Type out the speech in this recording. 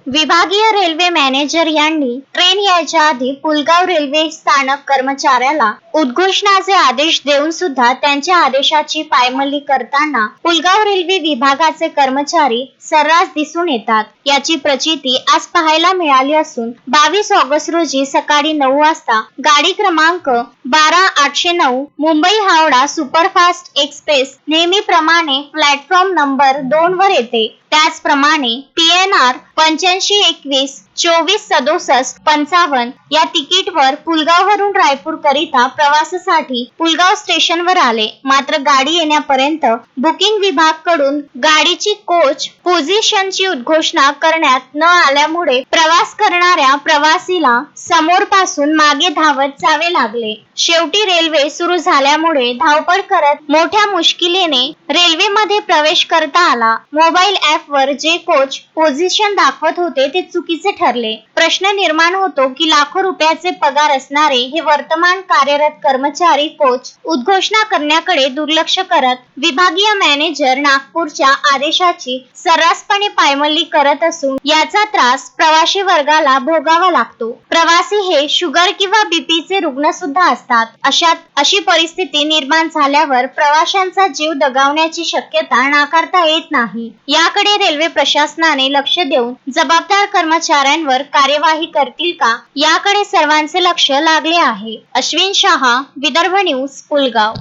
विभागीय railway manager यांनी train यायच्या आधी पुलगाव रेल्वे स्थानक कर्मचाऱ्याला उद्घोषणाचे आदेश देऊन सुद्धा त्यांच्या आदेशाची पायमल्ली करताना पुलगाव रेल्वे विभागाचे कर्मचारी सर्रास दिसून येतात। याची प्रचिती आज पाहायला मिळाली असून 22 ऑगस्ट रोजी सकाळी 9 वाजता गाडी क्रमांक 12809 मुंबई हावडा सुपरफास्ट एक्सप्रेस नेहमीप्रमाणे प्लॅटफॉर्म नंबर 2 वर येते। त्याचप्रमाणे PNR 8521 2467 55 या तिकीटवर पुलगाववरून रायपूर करिता प्रवासासाठी पुलगाव स्टेशनवर आले। मात्र गाडी येण्यापर्यंत बुकिंग विभाग कडून गाडीची कोच पोझिशनची उद्घोषणा करण्यात न आल्यामुळे प्रवास करणाऱ्या प्रवासीला समोरपासून मागे धावत जावे लागले। शेवटी रेल्वे सुरू झाल्यामुळे धावपळ करत मोठ्या मुश्किलीने रेल्वेमध्ये प्रवेश करता आला। मोबाईल ॲपवर जे कोच पोझिशन दाखवत होते ते चुकीचे ठरले। प्रश्न निर्माण होतो की लाखो रुपयाचे पगार असणारे हे वर्तमान कार्यरत कर्मचारी कोच उद्घोषणा करण्याकडे दुर्लक्ष करत विभागीय मॅनेजर नागपूरच्या आदेशाची सर्रासपणे पायमल्ली करत असून याचा त्रास प्रवासी वर्गाला भोगावा लागतो। प्रवासी हे शुगर किंवा बीपीचे रुग्ण सुद्धा असतात। अशी परिस्थिती निर्माण झाल्यावर प्रवाशांचा जीव दगावण्याची शक्यता नाकारता येत नाही। याकडे रेल्वे प्रशासनाने लक्ष देऊन जबाबदार कर्मचाऱ्यांवर कार्यवाही करतील का याकडे सर्वांचे लक्ष लागले आहे। अश्विन शहा, विदर्भ न्यूज, पुलगाव।